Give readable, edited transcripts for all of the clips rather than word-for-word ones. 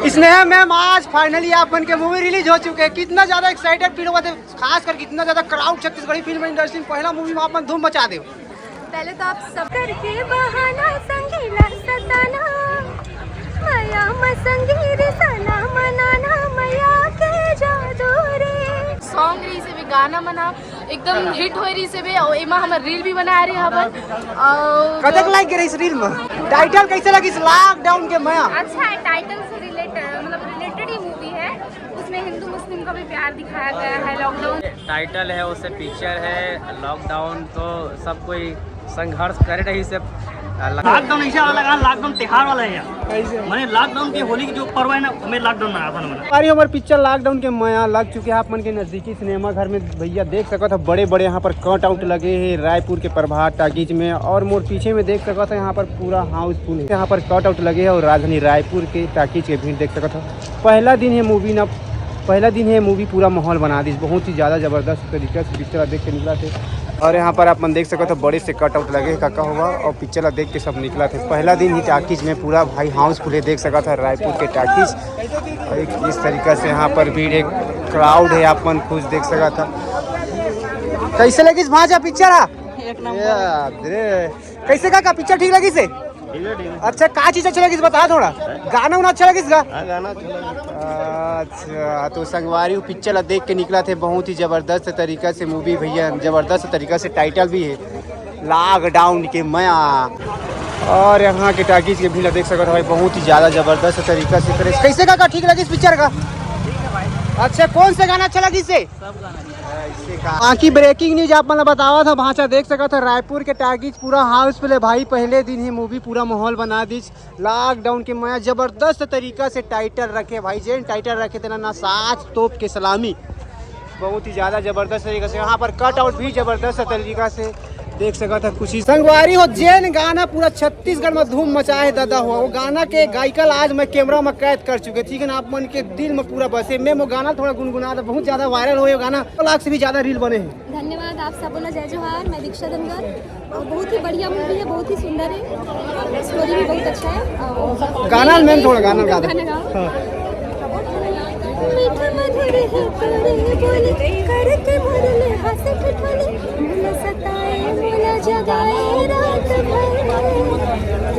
Sneha ma'am आज finally अपन के movie release हो चुके हैं। कितना ज्यादा एक्साइटेड फील हुआ थे, खास कर कितना ज्यादा क्राउड छत्तीसगढ़ी फिल्म इंडस्ट्री में पहला मूवी में अपन धूम मचा दे। पहले तो आप सब करके बहाना संगीला सताना माया मसंगीर सना मनाना माया के जादू रे सॉन्ग रही से भी गाना बना एकदम हिट हो रही से भी और एमा हमर रील भी बना रहे हवन और कतक लाइक करे इस रील में टाइटल कैसे लगी इस लॉकडाउन के माया? अच्छा है, टाइटल से रिलेटेड ही मूवी है। उसमें हिंदू मुस्लिम का भी प्यार दिखाया गया है। लॉकडाउन टाइटल है, उससे पिक्चर है। लॉकडाउन तो सब कोई संघर्ष कर रही से लॉकडाउन ऐसा वाला लगा, लॉकडाउन त्योहार वाला है मैंने लॉकडाउन के होली की जो पर्व है ना हमें लॉकडाउन में आता है। हमारी हमारे पिक्चर लॉकडाउन के माया लग चुके हैं अपन के नजदीकी सिनेमा घर में। भैया देख सको था बड़े बड़े यहाँ पर कट आउट लगे हैं रायपुर के प्रभात टाकीज में, और मोर पीछे में देख सको था यहाँ पर पूरा हाउसफुल है। यहाँ पर कट आउट लगे हैं और राजधानी रायपुर के टाकीज के भीड़ देख सको था। पहला दिन है मूवी पूरा माहौल बना दी, बहुत ही ज़्यादा ज़बरदस्त तरीके से पिक्चर देख के निकला थे। और यहाँ पर अपन देख सको तो बड़े से कट आउट लगे काका हुआ और पिक्चर देख के सब निकला थे। पहला दिन ही टाकीज में पूरा भाई हाउसफुल है, देख सका था रायपुर के टाकीज। और एक इस तरीके से यहाँ पर भीड़ एक क्राउड है, अपन खुद देख सका था। कैसे लगी भाजा पिक्चर? कैसे का पिक्चर ठीक लगी से? अच्छा का चीज अच्छा लगी बता थोड़ा। गाना उना अच्छा लगी इसका? गाना अच्छा तो संगवारी पिक्चर देख के निकला थे, बहुत ही जबरदस्त तरीका से मूवी भैया, जबरदस्त तरीका से टाइटल भी है लॉकडाउन के माया। और यहाँ के टाकीज के भीड़ देख सकते भाई, बहुत ही ज़्यादा जबरदस्त तरीका से करे। कैसे का ठीक लगी इस पिक्चर का? अच्छा कौन सा गाना अच्छा लगी से? सब गाना। बाकी ब्रेकिंग न्यूज आप मतलब बतावा था भाषा देख सका था रायपुर के टाकीज पूरा हाउसफुल है भाई। पहले दिन ही मूवी पूरा माहौल बना दी लॉकडाउन के माया, जबरदस्त तरीका से टाइटल रखे भाई। जेन टाइटल रखे थे ना सात तोप के सलामी, बहुत ही ज़्यादा जबरदस्त तरीके से। यहाँ पर कट आउट भी जबरदस्त तरीका से देख सका था। खुशी संगवारी हो जेन गाना पूरा छत्तीसगढ़ में धूम मचाए दादा हुआ, वो गाना के गायकल आज मैं कैमरा में कैद कर चुके, ठीक है ना। आप मन के दिल में पूरा बसे मैं वो गाना थोड़ा गुनगुना था, बहुत ज्यादा वायरल हो गाना, 1 लाख से भी ज्यादा रील बने हैं। धन्यवाद आप सबको, जय जोहार। मैं दीक्षा धनगर और बहुत ही बढ़िया मूवी है, बहुत ही सुंदर है, स्टोरी भी बहुत अच्छा है। गाना मैम थोड़ा गाना गा दो। मीठा मधुर है तोरे बोले करके भरले हंस ठठोले मुला सताए मुला जगाए रात भर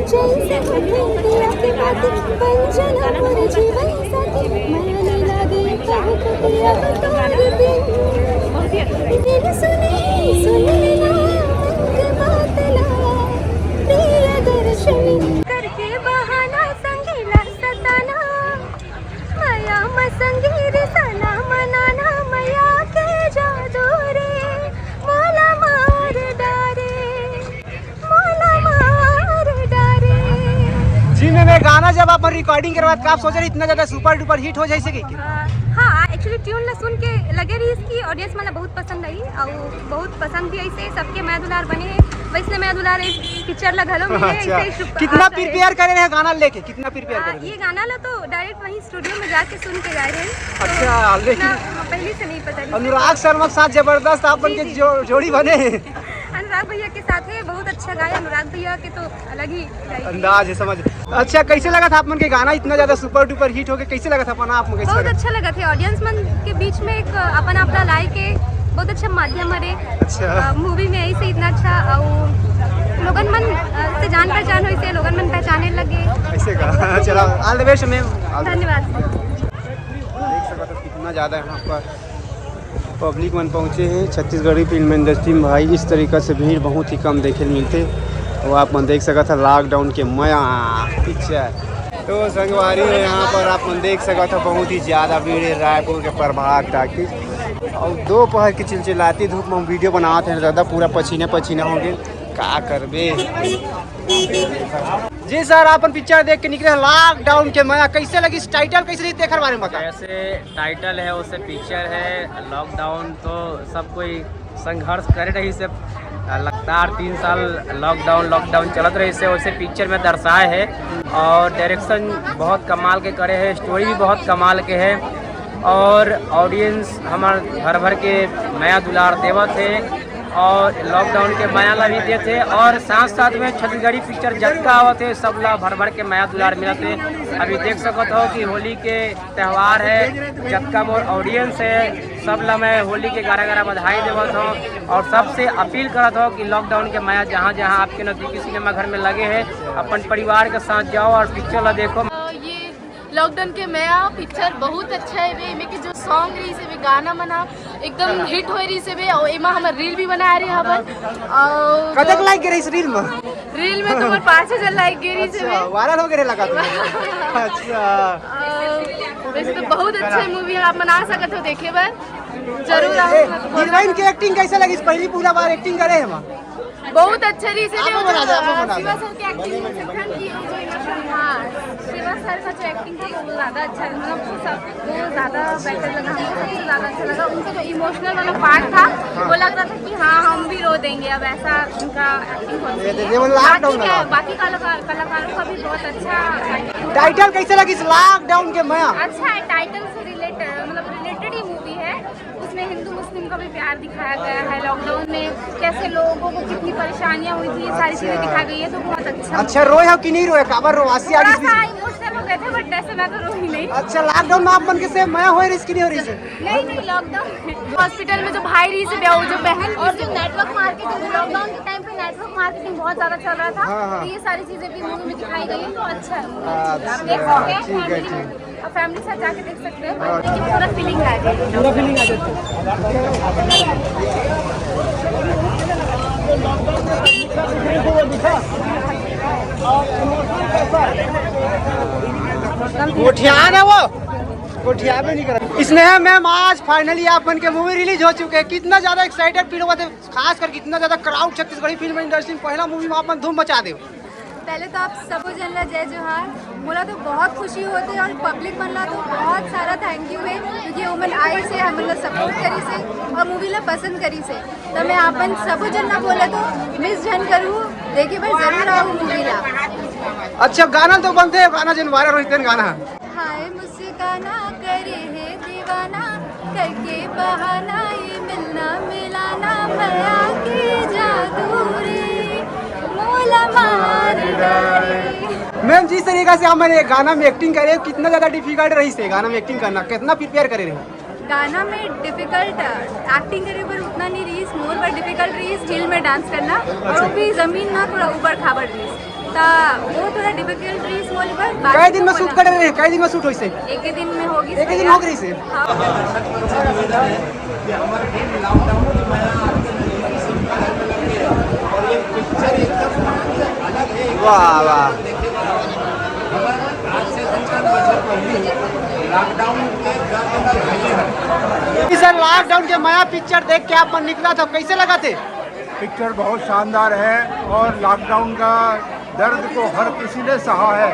जैसे उठे दिया के बात पंचना पर जीवन साथी माया लीला दे कहू दिया तोर बिन दिल सुने ना के बात ला प्रिय दर्शनी करके बहाना संगीला सताना माया मसंगीर सना मनाना माया के जादू रे मोला मार डारे। जी मैं गाना जब आप रिकॉर्डिंग के बाद आप सोच रहे इतना ज्यादा सुपर डुपर हिट हो जाए कि? हाँ एक्चुअली ट्यून ला सुन के लगे रही इसकी ऑडियंस मला बहुत पसंद आई और बहुत पसंद भी ऐसे सबके मैं दुलार बने हैं, वैसे मैं दुलार पिक्चर ला घलो मिले। अच्छा कितना प्रिपेयर करे रहे गाना लेके, कितना प्रिपेयर करे? ये गाना ला तो डायरेक्ट वहीं स्टूडियो में जाके सुन के गाए रहे। अच्छा लेकिन पहले से नहीं पता। अनुराग शर्मा के साथ जबरदस्त अपन के जोड़ी बने हैं। अनुराग भैया के साथ है, बहुत अच्छा गाया। अनुराग भैया के तो अलग ही अंदाज है, समझ। अच्छा कैसे लगा था अपन के गाना इतना ज्यादा सुपर डुपर हिट हो गया? कैसे लगा था अपन आप? बहुत अच्छा लगा था। ऑडियंस मन के बीच में एक अपन अपना लाए के बहुत अच्छा माध्यम है। अच्छा मूवी में ऐसे इतना अच्छा और लोगन मन से जान पहचान हुई से लोगन मन पहचाने लगे ऐसे का। चलो ऑल द बेस्ट मैम। धन्यवाद। देख सकते हो कितना ज़्यादा यहाँ पर पब्लिक मन पहुँचे हैं छत्तीसगढ़ी फिल्म इंडस्ट्री में भाई। इस तरीक़े से भीड़ बहुत ही कम देखे मिलते, वो आप मन देख सका था लॉकडाउन के माया पिक्चर। तो संगवारी है यहाँ पर आप मन देख सका था बहुत ही ज़्यादा भीड़ है रायपुर के प्रभात टाकीज। और दोपहर की चिलचिलाती धूप में हम वीडियो बनाते हैं, ज़्यादा पूरा पसीना होंगे का करबे। जी सर अपन पिक्चर देख के निकले लॉकडाउन के माया, कैसे लगी टाइटल? कैसे लगी देखे बारे में? जैसे टाइटल है, उससे पिक्चर है। लॉकडाउन तो सब कोई संघर्ष कर रही से लगातार 3 साल लॉकडाउन चलत रही से वैसे पिक्चर में दर्शाए है। और डायरेक्शन बहुत कमाल के करे है, स्टोरी भी बहुत कमाल के है। और ऑडियंस हमार भर के नया दुलार देवत है। और लॉकडाउन के माया ला भी देते थे और साथ साथ में छत्तीसगढ़ी पिक्चर जटका आवत है सब ला भर भर के माया दुलार मिलते। अभी देख सकते हो कि होली के त्यौहार है, जटका मोर ऑडियंस है, सब ला मैं होली के गारा गारा बधाई देवत हूँ और सबसे अपील करत हो कि लॉकडाउन के माया जहाँ जहाँ आपके नजदीकी सिनेमा घर में लगे हैं अपन परिवार के साथ जाओ और पिक्चर ला देखो। ये लॉकडाउन के मैं पिक्चर बहुत अच्छा है वे में के जो सॉन्ग रही से वे गाना मना एकदम हिट हो रही से वे और एमा हमर रील भी बना रहे हवन और कतक लाइक गे इस रील में? रील में तो 5,000 लाइक गिरी से वे वायरल हो गए लगा तुम्हें। अच्छा वैसे तो बहुत अच्छा मूवी है, आप मना सकते हो देखे बार जरूर आओ। हीरोइन की एक्टिंग कैसे लगी? पहली पूरा बार एक्टिंग करे हम बहुत अच्छा रही से आपको बना दे, आपको बना दे। शिवा सर की एक्टिंग सिखान की जो इमोशन हां शिवा सर का जो एक्टिंग थी वो ज्यादा अच्छा है, मतलब वो ज्यादा बेटर लगा, हमको सबसे ज्यादा अच्छा लगा उनका जो इमोशनल वाला पार्ट था वो लग रहा था कि हाँ हम भी रो देंगे, अब ऐसा उनका एक्टिंग होती है। बाकी कलाकारों का भी बहुत अच्छा। टाइटल कैसे लगी इस लॉकडाउन के माया? अच्छा है, टाइटल से रिलेटेड ही मूवी है, उसमें हिंदू मुस्लिम का भी प्यार दिखाया गया है, लॉकडाउन में कैसे लोगों को कितनी परेशानियां हुई थी सारी चीजें दिखाई गई है, तो बहुत अच्छा। अच्छा रोए हो कि नहीं रोए? काबर रो आसी आ गई? इमोशनल हो गए थे बट ऐसे मैं तो रोई नहीं। अच्छा लॉकडाउन में आप बन के से माया हो रही नहीं हो रही से? नहीं लॉकडाउन हॉस्पिटल में जो भाई रही से जो बहन और जो नेटवर्क मार्केटिंग लॉकडाउन के टाइम पे नेटवर्क मार्केटिंग बहुत ज्यादा चल रहा था, तो ये सारी चीजें भी मूवी में दिखाई गई है, तो अच्छा है, आप देख सकते हैं और फैमिली के साथ जाके देख सकते हैं, देखिए पूरा फीलिंग आ जाएगी, पूरा फीलिंग आ जाती कोठियान है वो, कोठिया में नहीं करा। स्नेहा मैम आज फाइनली अपन के मूवी रिलीज हो चुके हैं, कितना ज्यादा एक्साइटेड फील हुआ थे, खास कर कितना ज्यादा क्राउड छत्तीसगढ़ी फिल्म इंडस्ट्री में पहला मूवी में अपन धूम मचा दे। पहले तो आप सबको जनला जय जोहार बोला तो बहुत खुशी होती है और पब्लिक बनला तो बहुत सारा थैंक यू है, क्योंकि वुमेन आई से हम लोग सपोर्ट करी से और मूवी ला पसंद करी से, तो मैं अपन सबको जनला बोला तो मिस जन करूँ, देखिए भाई जरूर आओ मूवी ला। अच्छा गाना तो बनते हैं, गाना जिन वायरल होते हैं गाना हाय मुस्काना करे है दीवाना करके बहाना ये मिलना मिलाना माया के जादू रे मोला मार डाले। मैम जिस तरीका से आप मैंने गाना में एक्टिंग करे, कितना ज्यादा डिफिकल्ट रही से गाना में एक्टिंग करना, कितना प्रिपेयर करे रहे? गाना में डिफिकल्ट एक्टिंग करे पर उतना नहीं रही, मोर पर डिफिकल्ट रही हिल में डांस करना, और वो भी जमीन ना थोड़ा ऊपर खाबर रही, वो थोड़ा डिफिकल्ट रही मोल पर। कई दिन में शूट कर रहे हैं? कई दिन में शूट हुई से? एक ही दिन में होगी, एक ही दिन हो गई से? वाह वाह सर लॉकडाउन के माया पिक्चर देख के आप निकला था, कैसे लगा थे? पिक्चर बहुत शानदार है और लॉकडाउन का दर्द को हर किसी ने सहा है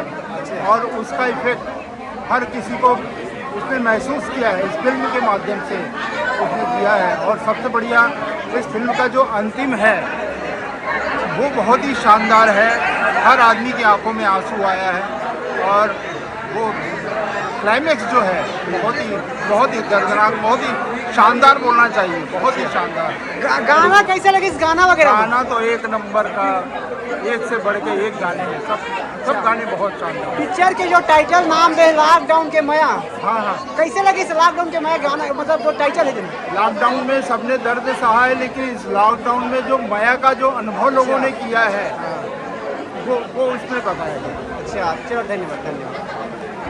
और उसका इफेक्ट हर किसी को उसने महसूस किया है, इस फिल्म के माध्यम से उसने किया है। और सबसे बढ़िया इस फिल्म का जो अंतिम है वो बहुत ही शानदार है, हर आदमी की आंखों में आंसू आया है और वो क्लाइमेक्स जो है बहुत ही दर्दनाक, बहुत ही शानदार बोलना चाहिए, बहुत ही शानदार। गाना कैसे लगे इस गाना वगैरह? गाना तो एक नंबर का, एक से बढ़ के एक गाने हैं, सब गाने बहुत शानदार। पिक्चर के जो टाइटल नाम है लॉकडाउन के माया, हाँ कैसे लगे इस लॉकडाउन के माया गाना, मतलब जो टाइटल है? लॉकडाउन में सबने दर्द सहा है, लेकिन इस लॉकडाउन में जो माया का जो अनुभव लोगों ने किया है वो उसमें बताया गया। अच्छा चलो धन्यवाद।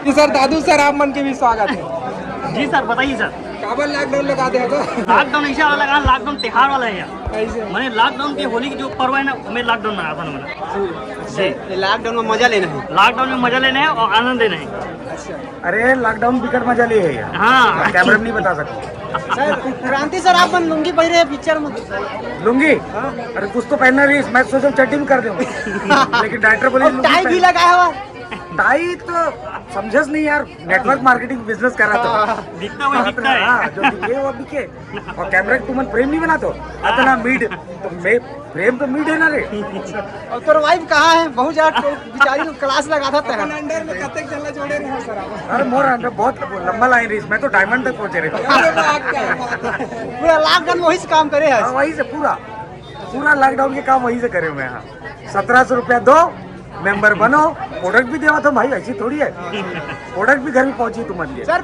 जी सर, दादू सर आप मन के भी स्वागत है। जी सर बताइए सर। काबर लॉकडाउन लगा दे तो? लॉकडाउन ऐसा वाला लगा, लॉकडाउन त्योहार वाला है यार, ऐसे मैंने लॉकडाउन की होली की जो पर्व है ना मैं लॉकडाउन मनाया था मैंने। लॉकडाउन में मजा लेना है, लॉकडाउन में मजा लेना है और आनंद लेना है। अरे लॉकडाउन बिकट मजा लिए है यार, हाँ कैमरा में नहीं बता सकते। सर क्रांति सर आप लुंगी पहने हैं पिक्चर में? लुंगी? अरे कुछ तो पहनना रही, मैं सोचा चड्डी में कर दूं लेकिन डायरेक्टर बोले टाई भी लगाया हुआ। टाई तो समझस नहीं यार, नेटवर्क मार्केटिंग बिजनेस कर रहा था, दिखता वही दिखता है। हाँ, जो दिखे वो दिखे। और कैमरा तुम फ्रेम नहीं बना तो इतना मीड, तो फ्रेम तो मीड है ना रे। और तो वाइफ कहाँ है? बहुत ज्यादा बेचारी क्लास लगा था तेरा। अंडर में कतक चलना छोड़े नहीं सर आप। अरे मोर अंडर बहुत लंबा लाइन रही, मैं तो डायमंड तक पहुंचे रहे। पूरा लॉकडाउन वही से काम करे है। वही से पूरा पूरा लॉकडाउन के काम वहीं से करे हुए हैं हाँ 1700 रुपया दो मेंबर बनो प्रोडक्ट भी देवा तो भाई ऐसी थोड़ी है प्रोडक्ट भी घर में पहुंची तुम लिए सर